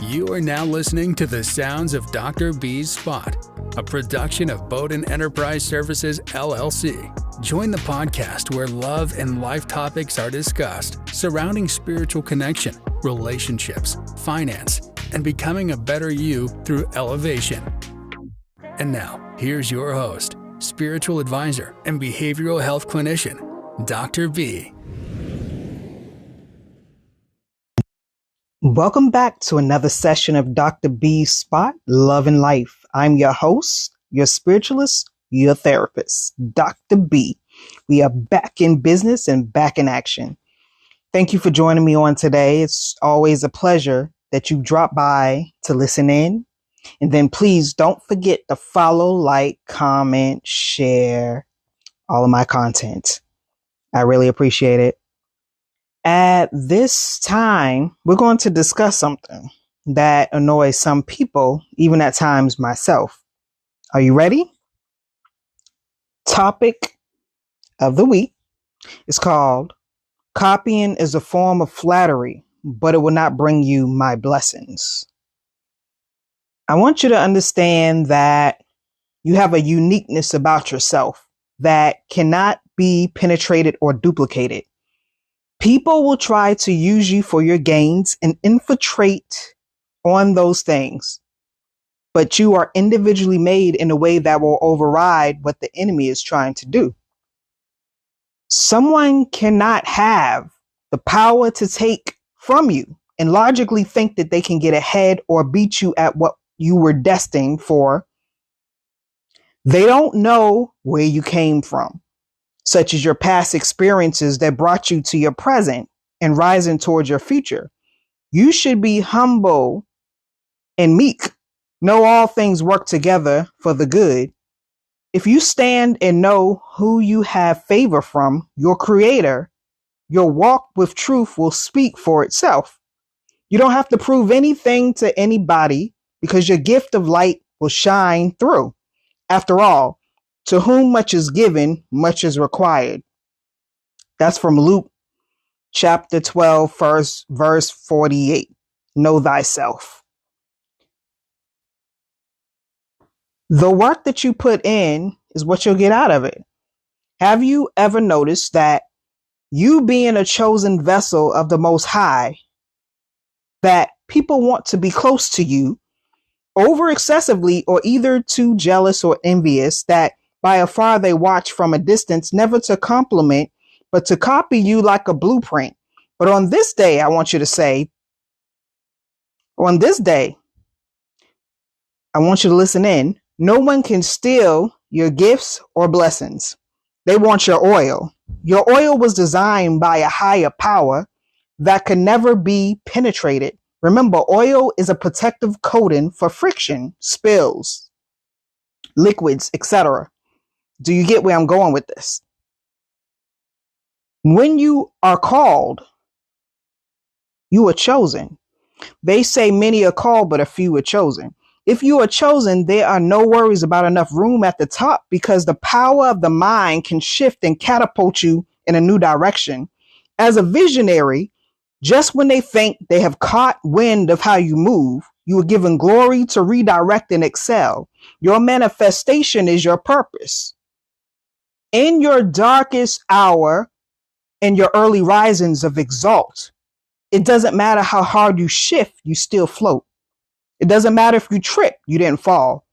You are now listening to the sounds of Dr. B's Spot, a production of Bowden Enterprise Services, LLC. Join the podcast where love and life topics are discussed surrounding spiritual connection, relationships, finance, and becoming a better you through elevation. And now, here's your host, spiritual advisor and behavioral health clinician, Dr. B. Welcome back to another session of Dr. B's Spot, Love and Life. I'm your host, your spiritualist, your therapist, Dr. B. We are back in business and back in action. Thank you for joining me on today. It's always a pleasure that you drop by to listen in. And then please don't forget to follow, like, comment, share all of my content. I really appreciate it. At this time, we're going to discuss something that annoys some people, even at times myself. Are you ready? Topic of the week is called Copying is a Form of Flattery, but it will not bring you my blessings. I want you to understand that you have a uniqueness about yourself that cannot be penetrated or duplicated. People will try to use you for your gains and infiltrate on those things, but you are individually made in a way that will override what the enemy is trying to do. Someone cannot have the power to take from you and logically think that they can get ahead or beat you at what you were destined for. They don't know where you came from, such as your past experiences that brought you to your present and rising towards your future. You should be humble and meek. Know all things work together for the good. If you stand and know who you have favor from, your creator, your walk with truth will speak for itself. You don't have to prove anything to anybody because your gift of light will shine through. After all, to whom much is given, much is required. That's from Luke chapter 12, verse 48. Know thyself. The work that you put in is what you'll get out of it. Have you ever noticed that you being a chosen vessel of the Most High, that people want to be close to you over excessively or either too jealous or envious, that by afar they watch from a distance, never to compliment, but to copy you like a blueprint. But on this day, I want you to say, on this day, I want you to listen in. No one can steal your gifts or blessings. They want your oil. Your oil was designed by a higher power that can never be penetrated. Remember, oil is a protective coating for friction, spills, liquids, etc. Do you get where I'm going with this? When you are called, you are chosen. They say many are called, but a few are chosen. If you are chosen, there are no worries about enough room at the top because the power of the mind can shift and catapult you in a new direction. As a visionary, just when they think they have caught wind of how you move, you are given glory to redirect and excel. Your manifestation is your purpose. In your darkest hour and your early risings of exalt, it doesn't matter how hard you shift, you still float. It doesn't matter if you trip, you didn't fall.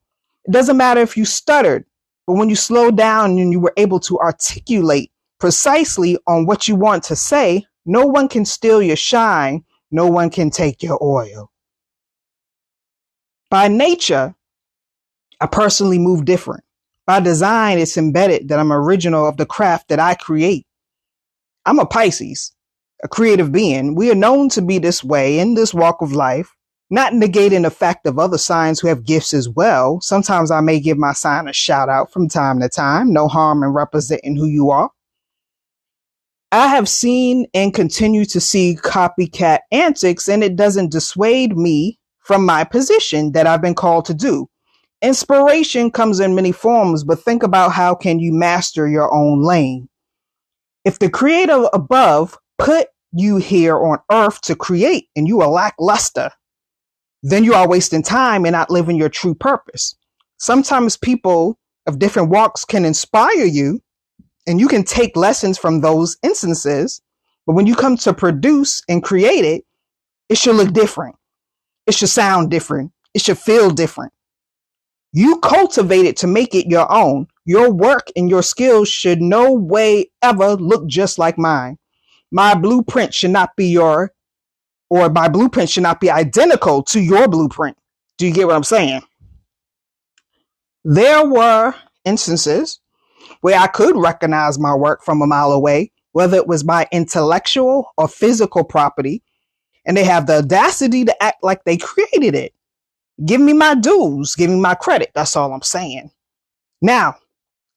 It doesn't matter if you stuttered, but when you slowed down and you were able to articulate precisely on what you want to say, no one can steal your shine. No one can take your oil. By nature, I personally move different. By design, it's embedded that I'm original of the craft that I create. I'm a Pisces, a creative being. We are known to be this way in this walk of life, not negating the fact of other signs who have gifts as well. Sometimes I may give my sign a shout out from time to time. No harm in representing who you are. I have seen and continue to see copycat antics, and it doesn't dissuade me from my position that I've been called to do. Inspiration comes in many forms, but think about how can you master your own lane. If the creator above put you here on earth to create and you are lackluster, then you are wasting time and not living your true purpose. Sometimes people of different walks can inspire you, and you can take lessons from those instances. But when you come to produce and create it, it should look different. It should sound different. It should feel different. You cultivate it to make it your own. Your work and your skills should no way ever look just like mine. My blueprint should not be my blueprint should not be identical to your blueprint. Do you get what I'm saying? There were instances where I could recognize my work from a mile away, whether it was my intellectual or physical property, and they have the audacity to act like they created it. Give me my dues, give me my credit. That's all I'm saying. Now,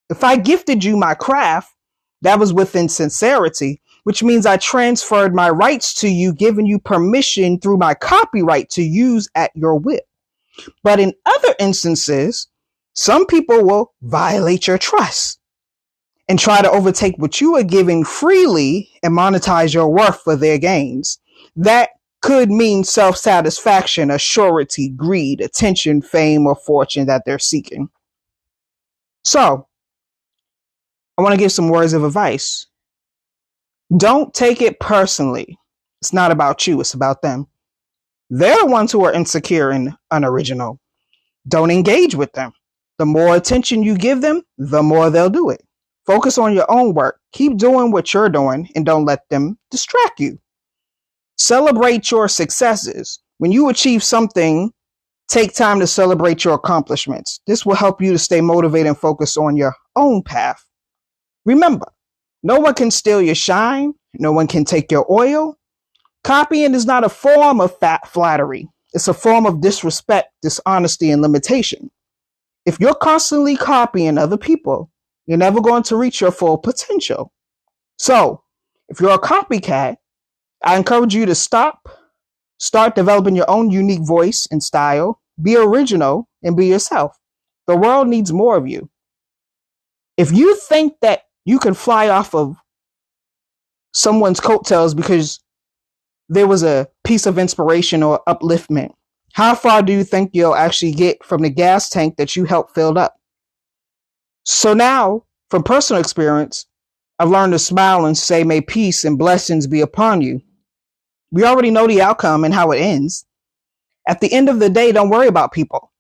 if I gifted you my craft, that was within sincerity, which means I transferred my rights to you, giving you permission through my copyright to use at your will. But in other instances, some people will violate your trust and try to overtake what you are giving freely and monetize your worth for their gains. That could mean self-satisfaction, a surety, greed, attention, fame, or fortune that they're seeking. So, I want to give some words of advice. Don't take it personally. It's not about you, it's about them. They're the ones who are insecure and unoriginal. Don't engage with them. The more attention you give them, the more they'll do it. Focus on your own work. Keep doing what you're doing and don't let them distract you. Celebrate your successes. When you achieve something, take time to celebrate your accomplishments. This will help you to stay motivated and focus on your own path. Remember, no one can steal your shine. No one can take your oil. Copying is not a form of flattery. It's a form of disrespect, dishonesty, and limitation. If you're constantly copying other people, you're never going to reach your full potential. So, if you're a copycat, I encourage you to start developing your own unique voice and style. Be original and be yourself. The world needs more of you. If you think that you can fly off of someone's coattails because there was a piece of inspiration or upliftment, how far do you think you'll actually get from the gas tank that you helped fill up? So now, from personal experience, I've learned to smile and say, may peace and blessings be upon you. We already know the outcome and how it ends. At the end of the day, don't worry about people.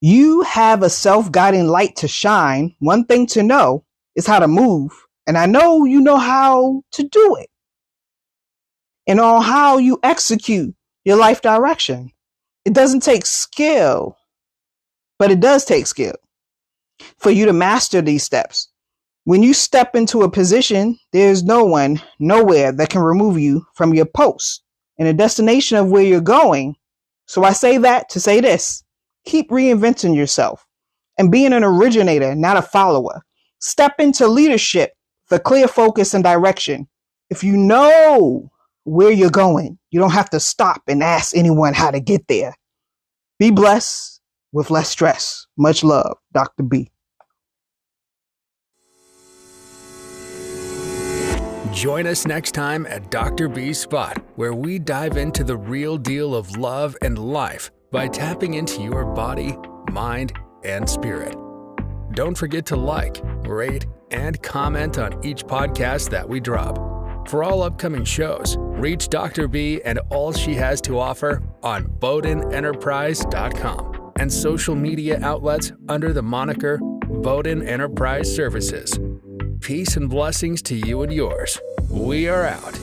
You have a self-guiding light to shine. One thing to know is how to move. And I know you know how to do it. And on how you execute your life direction. It doesn't take skill, but it does take skill for you to master these steps. When you step into a position, there's no one, nowhere that can remove you from your post and the destination of where you're going. So I say that to say this. Keep reinventing yourself and being an originator, not a follower. Step into leadership with a clear focus and direction. If you know where you're going, you don't have to stop and ask anyone how to get there. Be blessed with less stress. Much love, Dr. B. Join us next time at Dr. B's Spot, where we dive into the real deal of love and life by tapping into your body, mind, and spirit. Don't forget to like, rate, and comment on each podcast that we drop. For all upcoming shows, reach Dr. B and all she has to offer on BowdenEnterprise.com and social media outlets under the moniker Bowden Enterprise Services. Peace and blessings to you and yours. We are out.